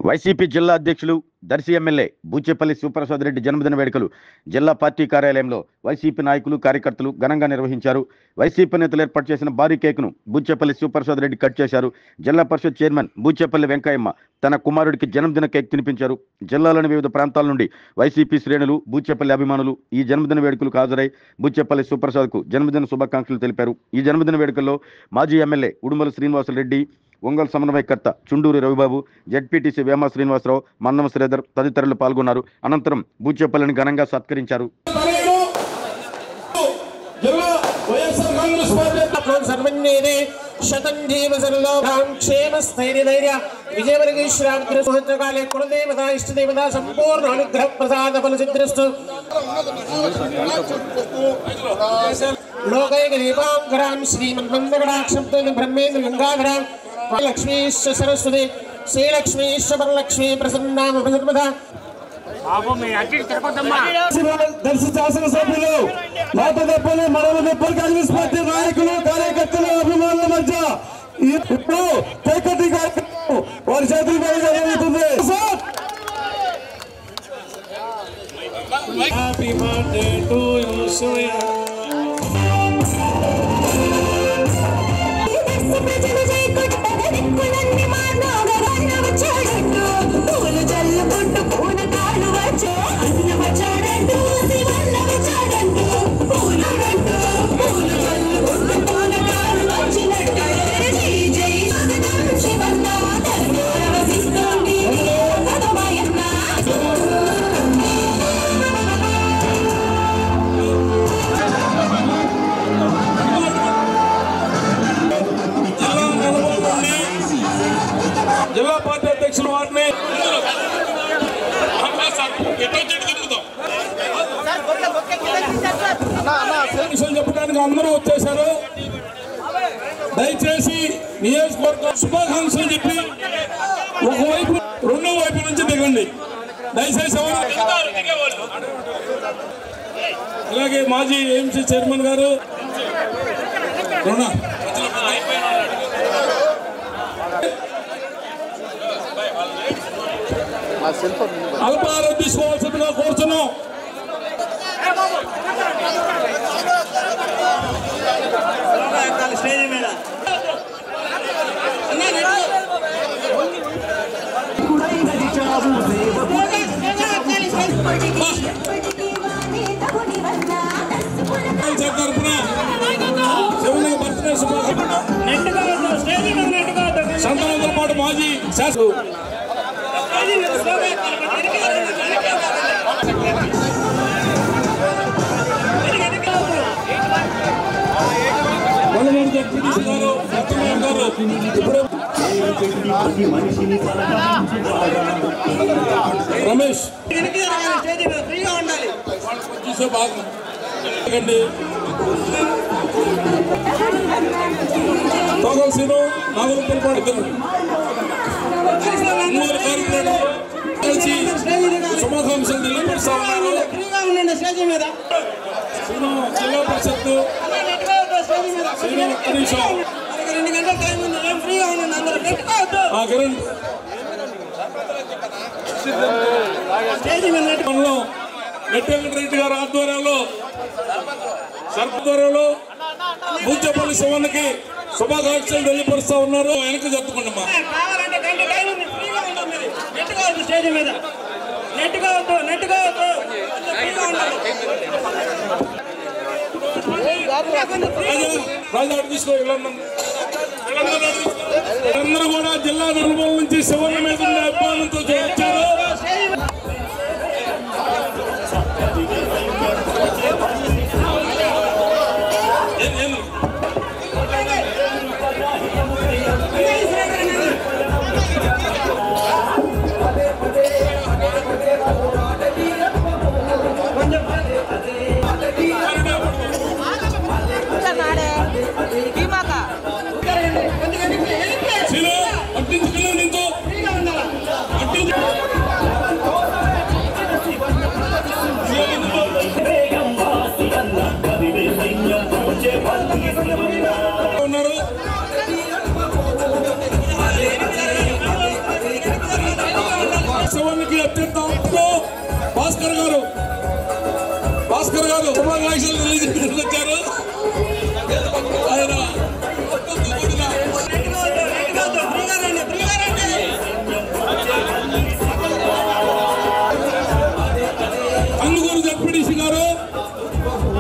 YCP జిల్లా అధ్యక్షులు Darsi MLA Boochepalli Sivaprasad Reddy జన్మదిన వేడుకలు జిల్లా పార్టీ కార్యాలయంలో వైసీపీ నాయకులు కార్యకర్తలు ఘనంగా నిర్వహించారు. వైసీపీ నేతలు ఏర్పాటు చేసిన భారీ కేకును బూచేపల్లి శివప్రసాద్ రెడ్డి కట్ చేశారు. జిల్లా పరిషత్ చైర్మన్ బూచేపల్లి వెంకయ్యమ్మ తన కుమారుడికి జన్మదిన కేక్ తినిపించారు. జిల్లాలోని వివిధ ప్రాంతాల నుండి వైసీపీ శ్రేణులు, బూచేపల్లి అభిమానులు ఈ జన్మదిన వేడుకలకు హాజరై బూచేపల్లి శివప్రసాద్కు జన్మదిన శుభాకాంక్షలు తెలిపారు. ఈ జన్మదిన వేడుకల్లో మాజీ ఎమ్మెల్యే ఉడుమల శ్రీనివాసరెడ్డి, ఒంగోలు సమన్వయకర్త చుండూరి రవిబాబు, జెడ్పీటీసీ వేమ శ్రీనివాసరావు, మన్నమ శ్రీధర్ తదితరులు పాల్గొన్నారు. అనంతరం బూచేపల్లిని ఘనంగా సత్కరించారు. లక్ష్మీశ్వ సరస్వతి శ్రీలక్ష్మీశ్వ వరలక్ష్మీ ప్రసన్నామ ప్రసన్నదా దర్శి శాసనసభ్యులు మాతదెప్పలు మనవదెప్పలు కాంగ్రెస్ పార్టీ నాయకులు, కార్యకర్తలు, అభిమానుల మధ్య ఇప్పుడు కేకటి కార్యక్రమం వారి చేతుల మీదుగా జరుగుతుంది. Happy birthday to you soya. జిల్లా పార్టీ అధ్యక్షులు వారిని చెప్పడానికి అందరూ వచ్చేసారు. దయచేసి నియోజకవర్గం శుభాకాంక్షలు చెప్పి ఒకవైపు రెండో వైపు నుంచి దిగండి దయచేసి. అలాగే మాజీ ఏఎంసీ చైర్మన్ గారు అల్పాహారం తీసుకోవాల్సిందిగా కోరుతున్నాం. సంతానంతో పాటు మాజీ శాసన రమేష్ తోగల్సీను నాగరికలు పాడుతున్నారు. కలిసి శుభాకాంక్షలు తెలియపరుస్తా ఉన్నారు. జిల్లా పరిషత్ రెడ్డి గారి ఆధ్వర్యంలో సర్పధ్వర్యంలో బూచేపల్లి శివన్నకి శుభాకాంక్షలు తెలియపరుస్తా ఉన్నారు. వెనక చెప్పుకుంటామా రాజాడు తీసుకో. వీళ్ళందరూ కూడా జిల్లా నలుమూల నుంచి శివన్న మీద ఉండే అభిమానంతో వచ్చారు. అట్టించుకుని అత్యంత భాస్కర్ గారు శుభాకాంక్షలు తెలియజేసుకొచ్చారు. ఆయన కందుకూరు జడ్పీటీసీ గారు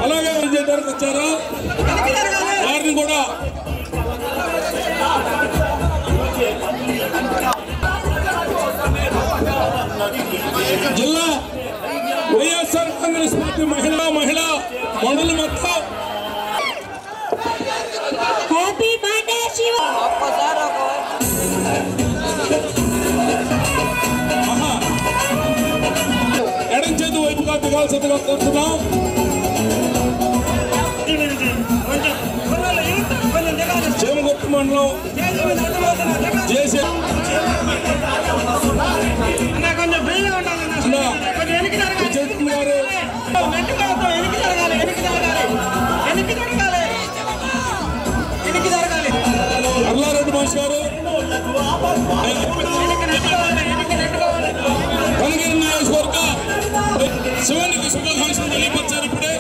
అలాగే చేయడానికి వచ్చారు. వారిని కూడా జిల్లా వైఎస్ఆర్ కాంగ్రెస్ పార్టీ మహిళా మండలి మొత్తం హ్యాపీ బర్త్డే శివ. ఎడం చేతి వైపుగా దిగాల్సిందిగా కోరుతున్నాం. చేమగుర్తి మండలం చేసే అల్లారెడ్డి మాస్ గారు కనగిరి నియోజకవర్గ శివానికి శుభాకాంక్షలు తెలియపరిచారు. ఇప్పుడే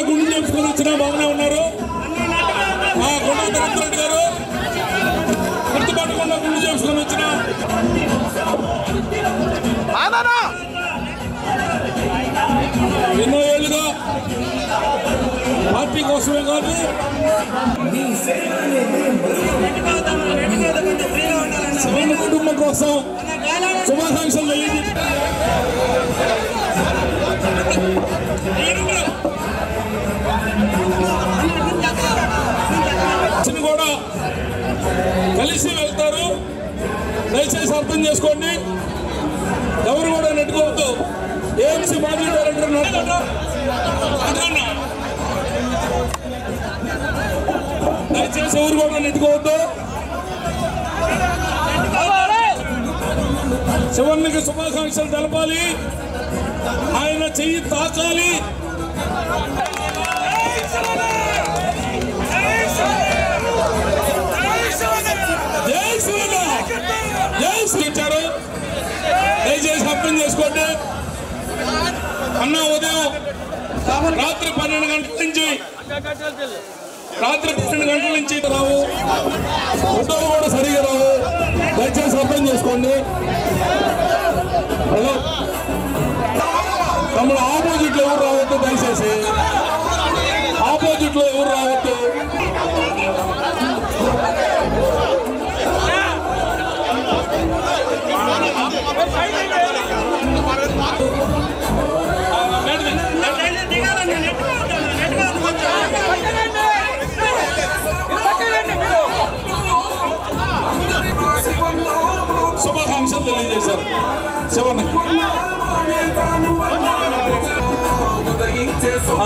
గుండె చెప్పుకొని వచ్చిన బాగానే ఉన్నారు. రెడ్డి గారు గుర్తుపట్టకుండా గుండె చేసుకొని వచ్చిన ఎన్నో ఏళ్ళుగా పార్టీ కోసమే కాదు శివన్న కుటుంబం కోసం శుభాకాంక్షలు కూడా కలిసి వెళ్తారు. దయచేసి అర్థం చేసుకోండి. ఎవరు కూడా నెట్టుకోవద్దు. ఏఎంసీ మాజీ డైరెక్టర్ దయచేసి ఎవరు కూడా నెట్టుకోవద్దు. శివన్నికి శుభాకాంక్షలు తెలపాలి. ఆయన చెయ్యి తాకాలి. ఇచ్చారు. దయచేసి అర్థం చేసుకోండి. అన్న ఉదయం రాత్రి 12 గంటల నుంచి రావు. ఫోటోలు కూడా సరిగా రావు. దయచేసి అర్థం చేసుకోండి. హలో తమ్ముడు ఆపోజిట్లో ఎవరు రావద్దు. దయచేసి ఆపోజిట్లో ఎవరు రావద్దు. శుభాకాంక్షలు తెలియజేశారు శివన్నకి.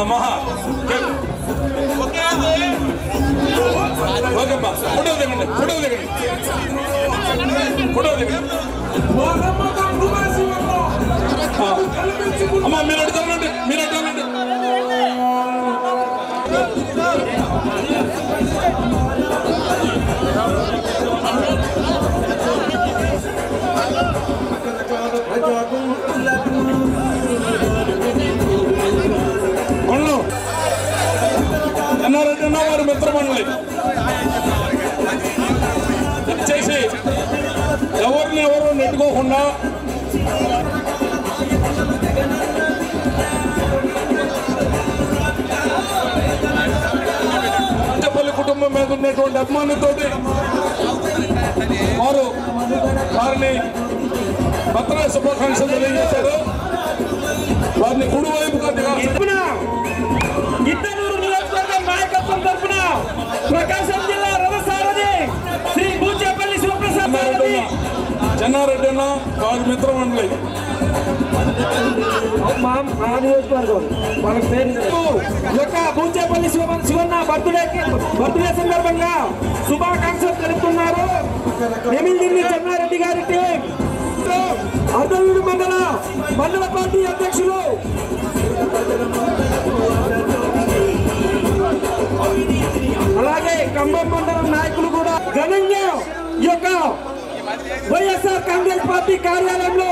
మహా ఓకేమ్మా. ఫోటో దిగండి. అమ్మా మీరు అడుగుతానండి. ఎన్నారెడ్డి అన్న వారి మిత్రమండలి చేసి ఎవరిని ఎవరు నెట్టుకోకుండా పుచ్చపల్లి కుటుంబం మీద ఉన్నటువంటి అభిమానంతో వారిని భద్ర శుభాకాంక్షలు తెలియజేశారు. వారిని కుడివైపుగా గిద్దలూరు నియోజకవర్గం నాయకత్వం తరఫున ప్రకాశం జిల్లా రథసారథి శ్రీ బూచేపల్లి శివప్రసాద్ చెన్నారెడ్డి అన్న వారి మిత్రమండలి బూచేపల్లి శివన్న బర్త్డే సందర్భంగా శుభాకాంక్షలు తెలుపుతున్నారు. ఎమ్మెల్యే చెన్నారెడ్డి గారి టీం అర్ధవీడు మండల పార్టీ అధ్యక్షులు కాంగ్రెస్ పార్టీ కార్యాలయంలో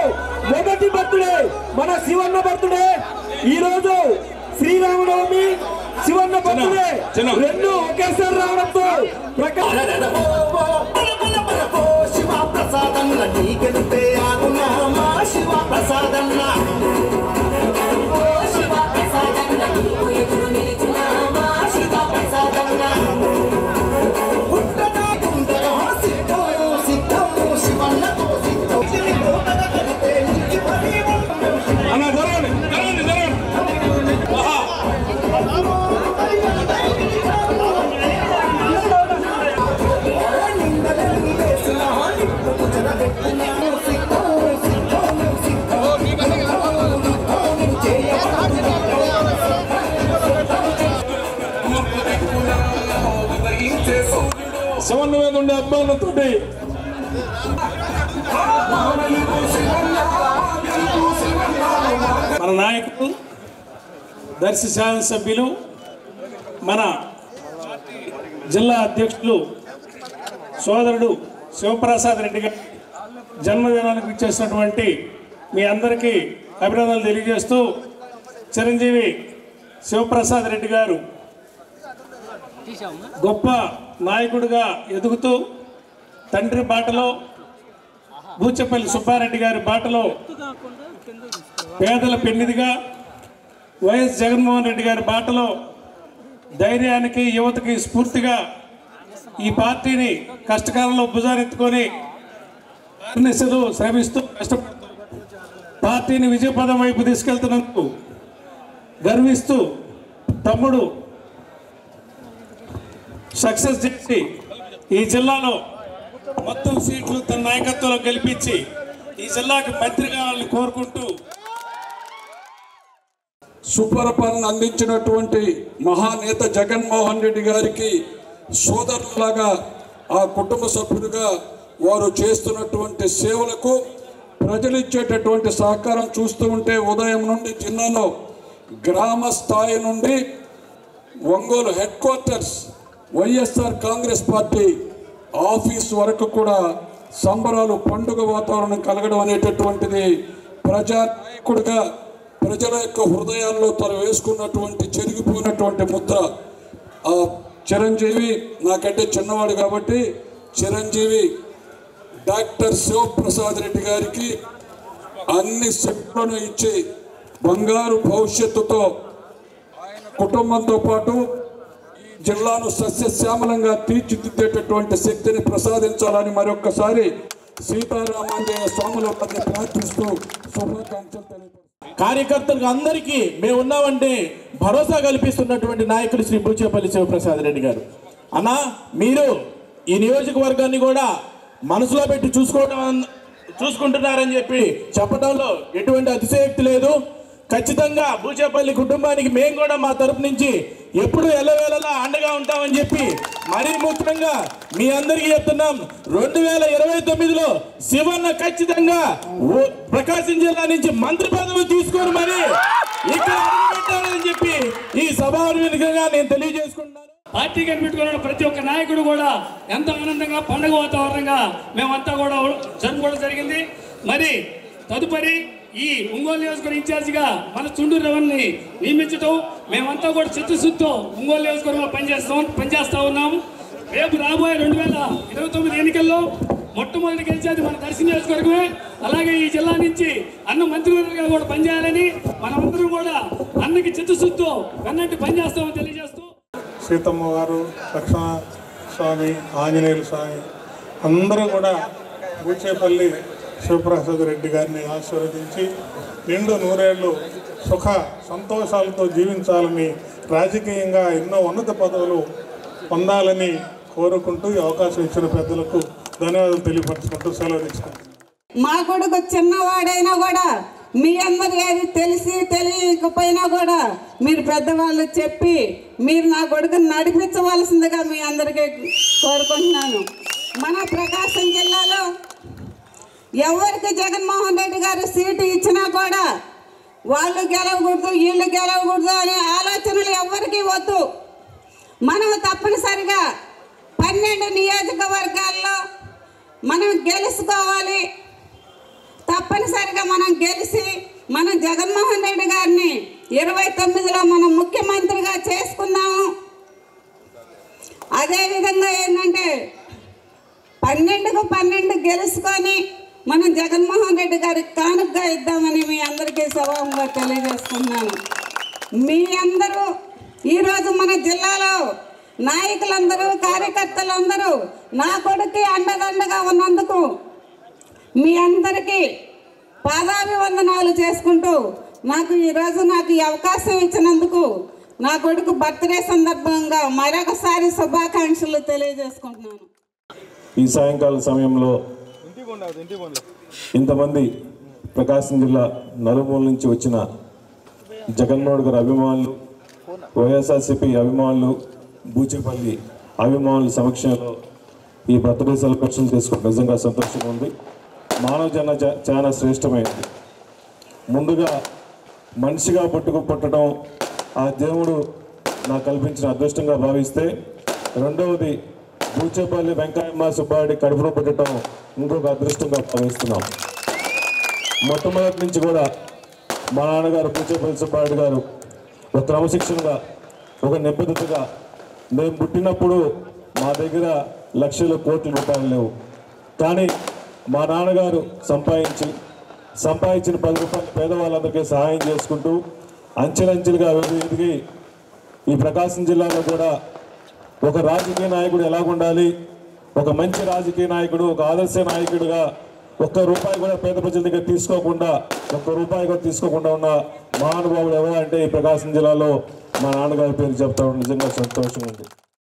మొదటి బర్త్డే మన శివన్న బర్త్డే. ఈ రోజు శ్రీరామనవమి, శివన్న బర్త్డే రెండు ఒకేసారి రావడంతో శివన్న మీద ఉండే అభిమానంతో మన నాయకులు, దర్శి శాసనసభ్యులు, మన జిల్లా అధ్యక్షులు సోదరుడు శివప్రసాద్ రెడ్డి గారి జన్మదినానికి ఇచ్చేసినటువంటి మీ అందరికీ అభినందనలు తెలియజేస్తూ, చిరంజీవి శివప్రసాద్ రెడ్డి గారు గొప్ప నాయకుడిగా ఎదుగుతూ తండ్రి బాటలో, బూచపల్లి సుబ్బారెడ్డి గారి బాటలో పేదల పెన్నిదిగా, వైఎస్ జగన్మోహన్ రెడ్డి గారి బాటలో ధైర్యానికి, యువతకి స్ఫూర్తిగా ఈ పార్టీని కష్టకాలంలో భుజానెత్తుకొని నిశలు శ్రమిస్తూ కష్టపడుతూ పార్టీని విజయపదం వైపు తీసుకెళ్తున్నందుకు గర్విస్తూ తమ్ముడు సక్సెస్ చేసి ఈ జిల్లాలో మొత్తం సీట్లు తన నాయకత్వంలో గెలిపించి ఈ జిల్లాకి మంత్రి కావాలని కోరుకుంటూ సుపరిపాలన అందించినటువంటి మహానేత జగన్మోహన్ రెడ్డి గారికి సోదరులాగా, ఆ కుటుంబ సభ్యులుగా వారు చేస్తున్నటువంటి సేవలకు ప్రజలు ఇచ్చేటటువంటి సహకారం చూస్తూ ఉంటే ఉదయం నుండి జిల్లాలో గ్రామ స్థాయి నుండి Ongole head quarters YSR Congress party office వరకు కూడా సంబరాలు, పండుగ వాతావరణం కలగడం అనేటటువంటిది ప్రజానాయకుడిగా ప్రజల యొక్క హృదయాల్లో తను వేసుకున్నటువంటి చెరిగిపోయినటువంటి ముద్ర. ఆ చిరంజీవి నాకంటే చిన్నవాడు కాబట్టి చిరంజీవి డాక్టర్ శివప్రసాద్ రెడ్డి గారికి అన్ని శక్తులను ఇచ్చి బంగారు భవిష్యత్తుతో ఆయన కుటుంబంతో పాటు జిల్లాను సస్యశ్యామలంగా తీర్చిదిద్దేటటువంటి శక్తిని ప్రసాదించాలని మరొక్కసారి సీతారామాంజనేయ స్వాముల వద్ద ప్రార్థిస్తూ శుభాకాంక్షలు తెలియజేస్తాను. కార్యకర్తలకు అందరికీ మేము ఉన్నామంటే భరోసా కల్పిస్తున్నటువంటి నాయకులు శ్రీ బూచేపల్లి శివప్రసాద్ రెడ్డి గారు. అన్నా, మీరు ఈ నియోజకవర్గాన్ని కూడా మనసులో పెట్టి చూసుకుంటున్నారని చెప్పి చెప్పడంలో ఎటువంటి అతిశయోక్తి లేదు. ఖచ్చితంగా బూచేపల్లి కుటుంబానికి మేము కూడా మా తరపు నుంచి ఎప్పుడు ఎల్లవేళలా అండగా ఉంటామని చెప్పి మరీ ముఖ్యంగా మీ అందరికీ చెప్తున్నాం. 2029లో శివన్న ఖచ్చితంగా ప్రకాశం జిల్లా నుంచి మంత్రి పదవి తీసుకొని మరి ఇక్కడ పెట్టాలని చెప్పి ఈ సభావేదికగా నేను తెలియజేసుకుంటున్నాను. పార్టీ కనిపెట్టుకున్న ప్రతి ఒక్క నాయకుడు కూడా ఎంతో ఆనందంగా పండుగ వాతావరణంగా మేమంతా కూడా జరుపుకోవడం జరిగింది. మరి తదుపరి ఈ ఒంగోలు నియోజకవర్గ ఇన్ఛార్జిగా మన చుండూరు రవణ్ని నియమించడం మేమంతా కూడా చిత్తశుద్ధితో ఒంగోలు నియోజకవర్గంలో పనిచేస్తా ఉన్నాము. రేపు రాబోయే 2029 ఎన్నికల్లో మొట్టమొదటి గెలిచేది మన దర్శి నియోజకవర్గమే. అలాగే ఈ జిల్లా నుంచి అన్న మంత్రివర్గంగా కూడా పనిచేయాలని మనమందరం కూడా అన్నకి చిత్తశుద్ధితో వెన్నట్టు పనిచేస్తామని తెలియజేస్తూ, సీతమ్మ వారు, లక్ష్మణ స్వామి, ఆంజనేయుల స్వామి అందరూ కూడా బూచేపల్లి శివప్రసాద్ రెడ్డి గారిని ఆశీర్వదించి నిండు నూరేళ్లు సుఖ సంతోషాలతో జీవించాలని, రాజకీయంగా ఎన్నో ఉన్నత పదవులు పొందాలని కోరుకుంటూ ఈ అవకాశం ఇచ్చిన పెద్దలకు ధన్యవాదాలు తెలియపరచుకుంటూ సెలవు తీసుకుంటాం. మా కొడుకు చిన్నవాడైనా కూడా మీ అందరికి అది తెలిసి తెలియకపోయినా కూడా మీరు పెద్దవాళ్ళు చెప్పి మీరు నా కొడుకుని నడిపించవలసిందిగా మీ అందరికీ కోరుకుంటున్నాను. మన ప్రకాశం జిల్లాలో ఎవరికి జగన్మోహన్ రెడ్డి గారు సీటు ఇచ్చినా కూడా వాళ్ళు గెలవకూడదు, వీళ్ళు గెలవకూడదు అనే ఆలోచనలు ఎవరికి వద్దు. మనం తప్పనిసరిగా 12 నియోజకవర్గాల్లో మనం గెలుచుకోవాలి. తప్పనిసరిగా మనం గెలిచి మనం జగన్మోహన్ రెడ్డి గారిని 29లో మనం ముఖ్యమంత్రిగా చేసుకున్నాము. అదేవిధంగా ఏంటంటే 12కు 12 గెలుచుకొని మనం జగన్మోహన్ రెడ్డి గారికి కానుకగా ఇద్దామని మీ అందరికీ సభంగా తెలియజేసుకున్నాను. మీ అందరూ ఈరోజు మన జిల్లాలో నాయకులందరూ కార్యకర్తలందరూ నా కొడుకు అండదండగా ఉన్నందుకు మీ అందరికీ పాదాభివందనాలు చేసుకుంటూ ఈరోజు నాకు ఈ అవకాశం ఇచ్చినందుకు నా కొడుకు బర్త్డే సందర్భంగా మరొకసారి శుభాకాంక్షలు తెలియజేసుకుంటున్నాను. ఈ సాయంకాల సమయంలో ఇంతమంది ప్రకాశం జిల్లా నలుమూల నుంచి వచ్చిన జగన్మోహన్ గారి అభిమానులు, వైఎస్ఆర్సీపీ అభిమానులు, బూచేపల్లి అభిమానుల సమక్షంలో ఈ బర్త్డే సెలబ్రేషన్ చేసుకోవడం నిజంగా సంతోషంగా ఉంది. మానవ జన చాలా శ్రేష్టమైనది. ముందుగా మనిషిగా పుట్టడం ఆ దేవుడు నాకు కల్పించిన అదృష్టంగా భావిస్తే, రెండవది బూచేపల్లి వెంకయ్యమ్మ సుబ్బారెడ్డి కడుపులో పుట్టడం ఇంకొక అదృష్టంగా భావిస్తున్నాం. మొట్టమొదటి నుంచి కూడా మా నాన్నగారు బూచేపల్లి సుబ్బారెడ్డి గారు ఒక క్రమశిక్షణగా, ఒక నిబద్ధతగా, మేము పుట్టినప్పుడు మా దగ్గర లక్షల కోట్ల రూపాయలు లేవు, కానీ మా నాన్నగారు సంపాదించిన 10 రూపాయలు పేదవాళ్ళందరికీ సహాయం చేసుకుంటూ అంచెలంచెలుగా ఎదిగి ఈ ప్రకాశం జిల్లాలో కూడా ఒక రాజకీయ నాయకుడు ఎలా ఉండాలి, ఒక మంచి రాజకీయ నాయకుడు, ఒక ఆదర్శ నాయకుడిగా ఒక్క రూపాయి కూడా పేద ప్రజల దగ్గర తీసుకోకుండా ఉన్న మహానుభావుడు ఎవరు అంటే ఈ ప్రకాశం జిల్లాలో మా నాన్నగారి పేరు చెప్తా నిజంగా సంతోషంగా ఉంది.